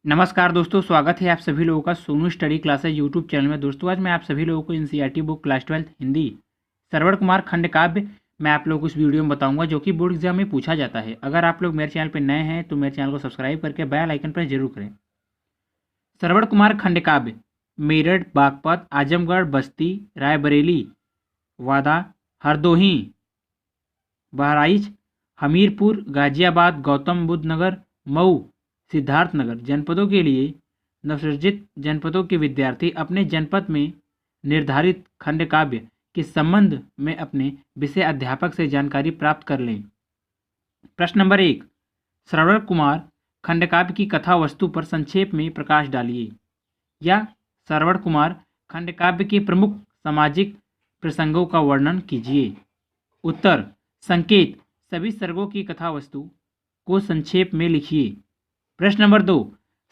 नमस्कार दोस्तों, स्वागत है आप सभी लोगों का Sonu study classes YouTube channel में। दोस्तों आज मैं आप सभी लोगों को NCERT book class 12 Hindi Shravan Kumar खंड काव्य मैं आप लोगों को इस वीडियो में बताऊंगा, जो कि बोर्ड एग्जाम में पूछा जाता है। अगर आप लोग मेरे चैनल पर नए हैं तो मेरे चैनल को सब्सक्राइब करके बेल आइकन पर जरूर करें। श्रवण कुमार खंड काव्य मेरठ, बागपत, आजमगढ़, बस्ती, रायबरेली, वादा, हरदोही, बहराइच, हमीरपुर, गाजियाबाद, गौतम बुद्ध नगर, मऊ, सिद्धार्थनगर जनपदों के लिए नवसृजित जनपदों के विद्यार्थी अपने जनपद में निर्धारित खंड काव्य के संबंध में अपने विषय अध्यापक से जानकारी प्राप्त कर लें। प्रश्न नंबर 1, श्रवण कुमार खंड काव्य की कथा वस्तु पर संक्षेप में प्रकाश डालिए। या श्रवण कुमार खंड काव्य के प्रमुख सामाजिक प्रसंगों का वर्णन कीजिए। उत्तर, संकेत, सभी सर्गों की कथा वस्तु को संक्षेप में लिखिए। प्रश्न नंबर 2,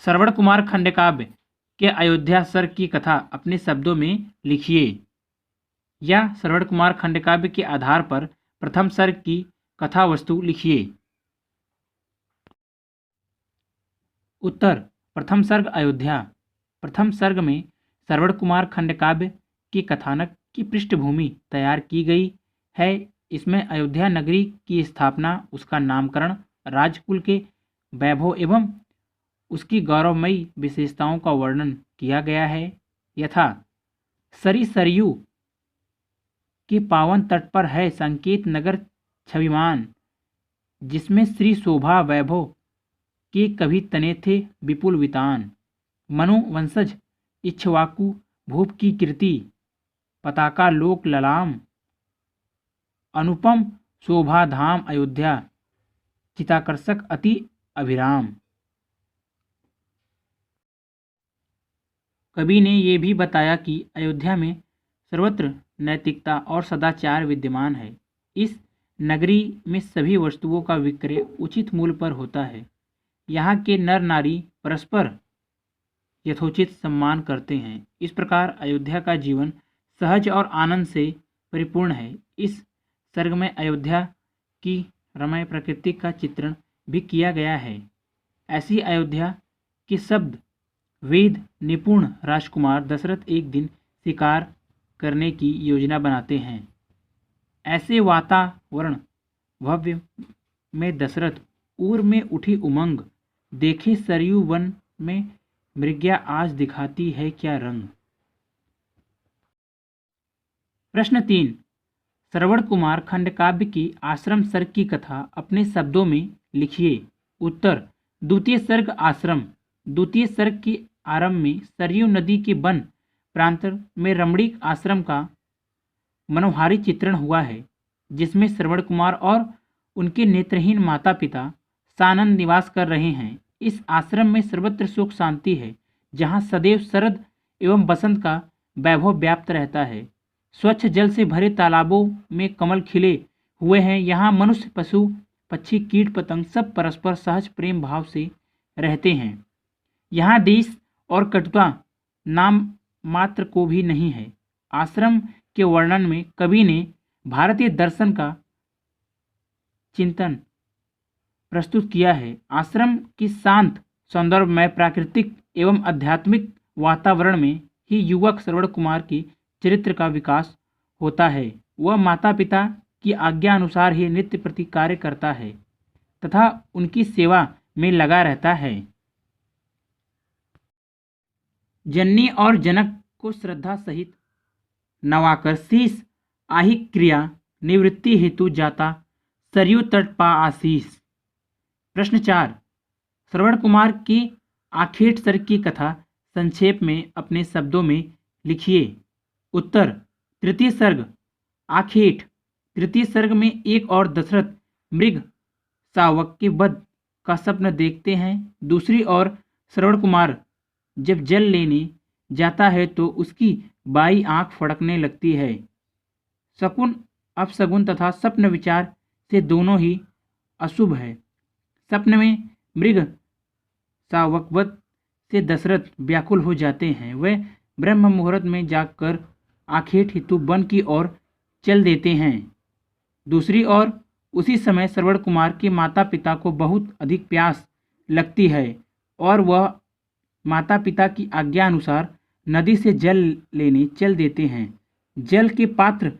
श्रवण कुमार खंड काव्य के अयोध्या सर्ग की कथा अपने शब्दों में लिखिए। या श्रवण कुमार खंड काव्य के आधार पर प्रथम सर्ग की कथा वस्तु लिखिए। उत्तर, प्रथम सर्ग अयोध्या। प्रथम सर्ग में श्रवण कुमार खंड काव्य के कथानक की पृष्ठभूमि तैयार की गई है। इसमें अयोध्या नगरी की स्थापना, उसका नामकरण, राजकुल के वैभव एवं उसकी गौरवमयी विशेषताओं का वर्णन किया गया है। यथा सरी सरयू के पावन तट पर है संकेत नगर छविमान, जिसमें श्री शोभा वैभव के कभी तने थे विपुल वितान। मनु वंशज इक्ष्वाकु भूप की कीर्ति, पताका लोक ललाम, अनुपम शोभा धाम अयोध्या, चिताकर्षक अति अभिराम। कवि ने ये भी बताया कि अयोध्या में सर्वत्र नैतिकता और सदाचार विद्यमान है। इस नगरी में सभी वस्तुओं का विक्रय उचित मूल्य पर होता है। यहाँ के नर नारी परस्पर यथोचित सम्मान करते हैं। इस प्रकार अयोध्या का जीवन सहज और आनंद से परिपूर्ण है। इस सर्ग में अयोध्या की रमणीय प्रकृति का चित्रण भी किया गया है। ऐसी अयोध्या के शब्द वेद निपुण राजकुमार दशरथ एक दिन शिकार करने की योजना बनाते हैं। ऐसे वातावरण भव्य में दशरथ उर में उठी उमंग, देखे सरयू वन में मृग्या आज दिखाती है क्या रंग। प्रश्न 3, श्रवण कुमार खंड काव्य की आश्रम सर्ग की कथा अपने शब्दों में लिखिए। उत्तर, द्वितीय सर्ग आश्रम। द्वितीय सर्ग के आरंभ में सरयू नदी के वन प्रांत में रमणीक आश्रम का मनोहारी चित्रण हुआ है, जिसमें श्रवण कुमार और उनके नेत्रहीन माता पिता सानंद निवास कर रहे हैं। इस आश्रम में सर्वत्र सुख शांति है, जहाँ सदैव शरद एवं बसंत का वैभव व्याप्त रहता है। स्वच्छ जल से भरे तालाबों में कमल खिले हुए हैं। यहाँ मनुष्य, पशु, पक्षी, कीट पतंग सब परस्पर सहज प्रेम भाव से रहते हैं। यहाँ देश और कटुता नाम मात्र को भी नहीं है। आश्रम के वर्णन में कवि ने भारतीय दर्शन का चिंतन प्रस्तुत किया है। आश्रम की शांत, सौंदर्यमय, प्राकृतिक एवं आध्यात्मिक वातावरण में ही युवक श्रवण कुमार के चरित्र का विकास होता है। वह माता पिता की आज्ञा अनुसार ही नित्य प्रति कार्य करता है तथा उनकी सेवा में लगा रहता है। जननी और जनक को श्रद्धा सहित नवाकर शीश आही क्रिया निवृत्ति हेतु जाता सरयू तट पा आशीष। प्रश्न 4, श्रवण कुमार की आखेट सर्ग की कथा संक्षेप में अपने शब्दों में लिखिए। उत्तर, तृतीय सर्ग आखेट। तृतीय सर्ग में एक और दशरथ मृग शावक के वध का स्वप्न देखते हैं। दूसरी ओर श्रवण कुमार जब जल लेने जाता है तो उसकी बाई आंख फड़कने लगती है। शकुन, अपशगुन तथा स्वप्न विचार से दोनों ही अशुभ है। स्वप्न में मृग शावकवध से दशरथ व्याकुल हो जाते हैं। वे ब्रह्म मुहूर्त में जाकर आखेट हेतु वन की ओर चल देते हैं। दूसरी ओर उसी समय श्रवण कुमार के माता पिता को बहुत अधिक प्यास लगती है और वह माता पिता की आज्ञा अनुसार नदी से जल लेने चल देते हैं। जल के पात्र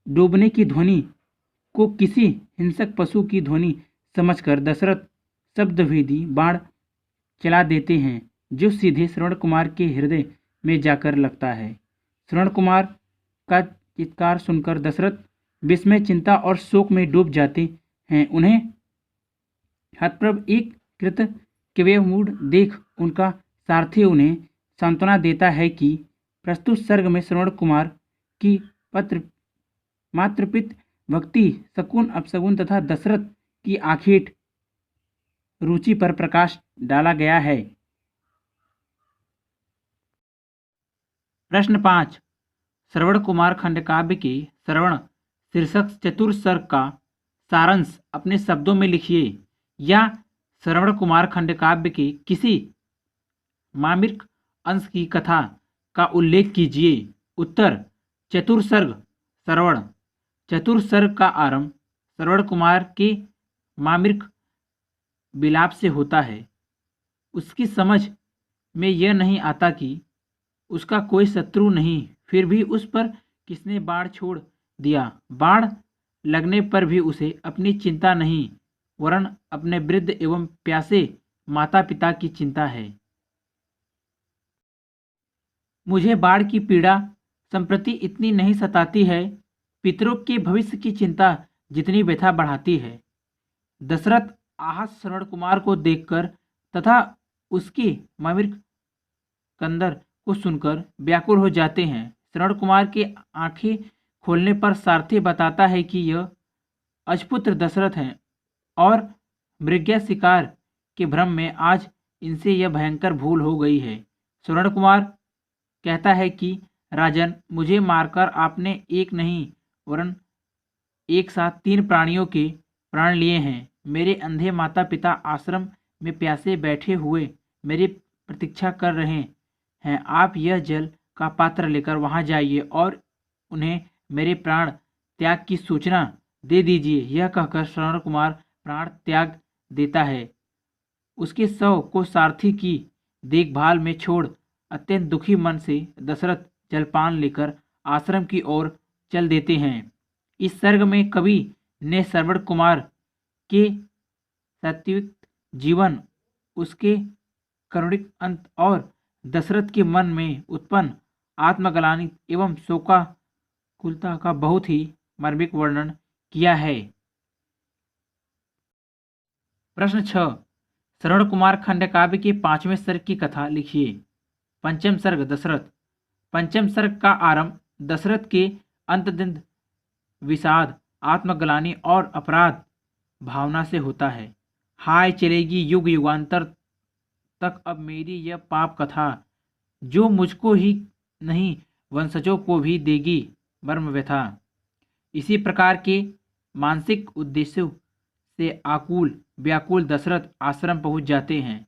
डूबने की ध्वनि को किसी हिंसक पशु की ध्वनि समझकर दशरथ शब्दभेदी बाण चला देते हैं, जो सीधे श्रवण कुमार के हृदय में जाकर लगता है। श्रवण कुमार का चित्कार सुनकर दशरथ विस्मय, चिंता और शोक में डूब जाते हैं। उन्हें हतप्रभ एक कृतज्ञतापूर्ण देख उनका सारथी उन्हें सांत्वना देता है कि प्रस्तुत सर्ग में श्रवण कुमार की पत्र मातृपित भक्ति, शकुन अपशकुन तथा दशरथ की आखेट रुचि पर प्रकाश डाला गया है। प्रश्न 5, श्रवण कुमार खंडकाव्य के श्रवण शीर्षक चतुर्सर्ग का सारांश अपने शब्दों में लिखिए, या श्रवण कुमार खंडकाव्य के किसी मार्मिक अंश की कथा का उल्लेख कीजिए। उत्तर, चतुर्सर्ग श्रवण। चतुर्सर्ग का आरंभ श्रवण कुमार के मार्मिक विलाप से होता है। उसकी समझ में यह नहीं आता कि उसका कोई शत्रु नहीं, फिर भी उस पर किसने बाण छोड़ दिया। बाण लगने पर भी उसे अपनी चिंता नहीं, वरन अपने वृद्ध एवं प्यासे माता पिता की चिंता है। मुझे बाढ़ की पीड़ा संप्रति इतनी नहीं सताती है, पितरों के भविष्य की चिंता जितनी व्यथा बढ़ाती है। दशरथ आहत श्रवण कुमार को देखकर तथा उसकी मार्मिक कंदर को सुनकर व्याकुल हो जाते हैं। श्रवण कुमार की आंखें खोलने पर सारथी बताता है कि यह अजपुत्र दशरथ हैं और मृग्या शिकार के भ्रम में आज इनसे यह भयंकर भूल हो गई है। श्रवण कुमार कहता है कि राजन, मुझे मारकर आपने एक नहीं वरन एक साथ 3 प्राणियों के प्राण लिए हैं। मेरे अंधे माता पिता आश्रम में प्यासे बैठे हुए मेरी प्रतीक्षा कर रहे हैं। आप यह जल का पात्र लेकर वहां जाइए और उन्हें मेरे प्राण त्याग की सूचना दे दीजिए। यह कहकर श्रवण कुमार प्राण त्याग देता है। उसके शव को सारथी की देखभाल में छोड़ अत्यंत दुखी मन से दशरथ जलपान लेकर आश्रम की ओर चल देते हैं। इस सर्ग में कवि ने श्रवण कुमार के सात्विक जीवन, उसके करुणिक अंत और दशरथ के मन में उत्पन्न आत्मग्लानि एवं शोकाकुलता का बहुत ही मार्मिक वर्णन किया है। प्रश्न 6, श्रवण कुमार खंडकाव्य के 5वें सर्ग की कथा लिखिए। पंचम सर्ग दशरथ। पंचम सर्ग का आरंभ दशरथ के अंतदिन विषाद, आत्मग्लानि और अपराध भावना से होता है। हाय चलेगी युग युगांतर तक अब मेरी यह पाप कथा, जो मुझको ही नहीं वंशजों को भी देगी मर्म व्यथा। इसी प्रकार के मानसिक उद्देश्यों से आकुल व्याकुल दशरथ आश्रम पहुंच जाते हैं।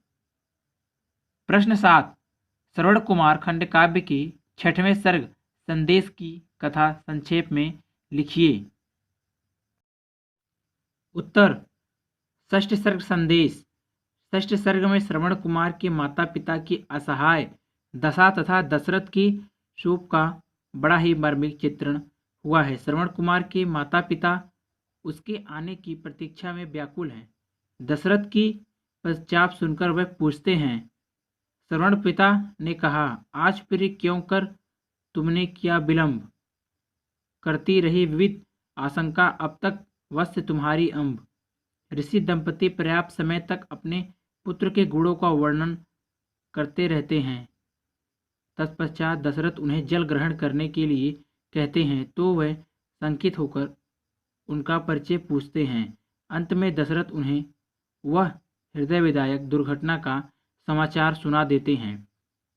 प्रश्न 7, श्रवण कुमार खंडकाव्य के 6वें सर्ग संदेश की कथा संक्षेप में लिखिए। उत्तर, षष्ठ सर्ग संदेश। षष्ठ सर्ग में श्रवण कुमार के माता पिता की असहाय दशा तथा दशरथ की शोक का बड़ा ही मार्मिक चित्रण हुआ है। श्रवण कुमार के माता पिता उसके आने की प्रतीक्षा में व्याकुल हैं। दशरथ की पश्चात सुनकर वह पूछते हैं। श्रवण पिता ने कहा, आज फिर क्यों कर तुमने किया विलंब, करती रही विविध आशंका अब तक वश्य तुम्हारी अम्ब। ऋषि दंपति पर्याप्त समय तक अपने पुत्र के गुणों का वर्णन करते रहते हैं। तत्पश्चात दशरथ उन्हें जल ग्रहण करने के लिए कहते हैं, तो वह शंकित होकर उनका परिचय पूछते हैं। अंत में दशरथ उन्हें वह हृदय विदायक दुर्घटना का समाचार सुना देते हैं,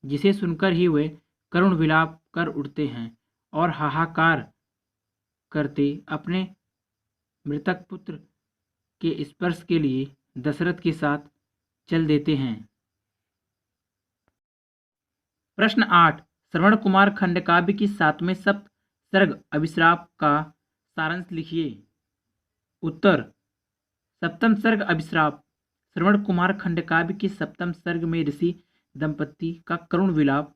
जिसे सुनकर ही वे करुण विलाप कर उठते हैं और हाहाकार करते अपने मृतक पुत्र के स्पर्श के लिए दशरथ के साथ चल देते हैं। प्रश्न 8, श्रवण कुमार खंडकाव्य की 7वें सप्त सर्ग अभिश्राप का सारांश लिखिए। उत्तर, सप्तम सर्ग अभिश्राप। श्रवण कुमार खंडकाव्य के 7वें सर्ग में ऋषि दंपति का करुण विलाप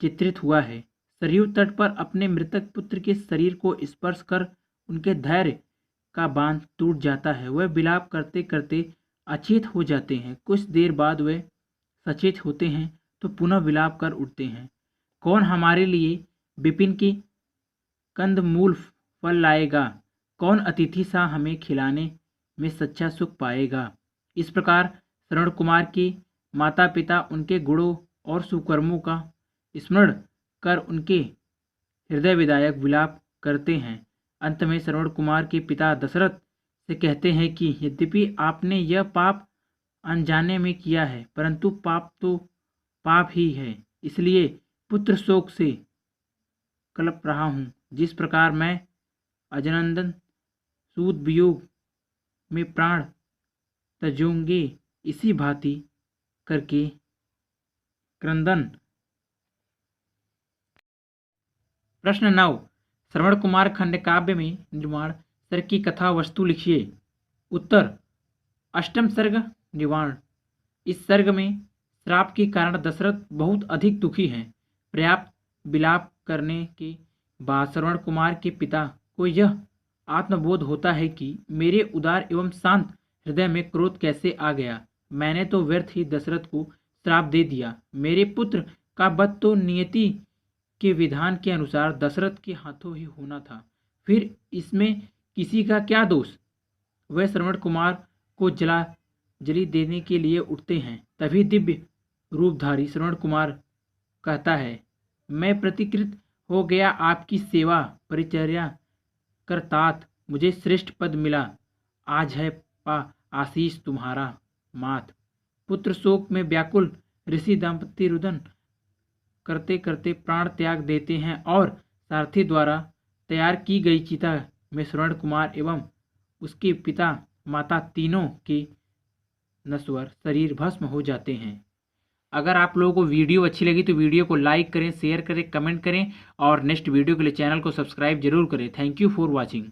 चित्रित हुआ है। सरयू तट पर अपने मृतक पुत्र के शरीर को स्पर्श कर उनके धैर्य का बांध टूट जाता है। वह विलाप करते करते अचेत हो जाते हैं। कुछ देर बाद वे सचेत होते हैं तो पुनः विलाप कर उठते हैं। कौन हमारे लिए विपिन की कंदमूल फल लाएगा, कौन अतिथि सा हमें खिलाने में सच्चा सुख पाएगा। इस प्रकार श्रवण कुमार के माता पिता उनके गुणों और सुकर्मों का स्मरण कर उनके हृदय विदायक विलाप करते हैं। अंत में श्रवण कुमार के पिता दशरथ से कहते हैं कि यद्यपि आपने यह पाप अनजाने में किया है, परंतु पाप तो पाप ही है, इसलिए पुत्र शोक से कलप रहा हूँ। जिस प्रकार मैं अजनंदन सूद वियोग में प्राण तजूंगे, इसी भांति करके क्रंदन। प्रश्न 9, श्रवण कुमार खंड काव्य में निर्वाण सर्ग की कथा वस्तु लिखिए। उत्तर, अष्टम सर्ग निर्वाण। इस सर्ग में श्राप के कारण दशरथ बहुत अधिक दुखी हैं। पर्याप्त विलाप करने के बाद श्रवण कुमार के पिता को यह आत्मबोध होता है कि मेरे उदार एवं शांत हृदय में क्रोध कैसे आ गया। मैंने तो व्यर्थ ही दशरथ को श्राप दे दिया। मेरे पुत्र का वध तो नियति के विधान के अनुसार दशरथ के हाथों ही होना था, फिर इसमें किसी का क्या दोष। वह श्रवण कुमार को जली देने के लिए उठते हैं। तभी दिव्य रूपधारी श्रवण कुमार कहता है, मैं प्रतिकृत हो गया आपकी सेवा परिचर्या करतात, मुझे श्रेष्ठ पद मिला, आज है पा आशीष तुम्हारा मात। पुत्र शोक में व्याकुल ऋषि दंपति रुदन करते करते प्राण त्याग देते हैं और सारथी द्वारा तैयार की गई चिता में श्रवण कुमार एवं उसके पिता माता तीनों के नश्वर शरीर भस्म हो जाते हैं। अगर आप लोगों को वीडियो अच्छी लगी तो वीडियो को लाइक करें, शेयर करें, कमेंट करें और नेक्स्ट वीडियो के लिए चैनल को सब्सक्राइब जरूर करें। Thank you for watching.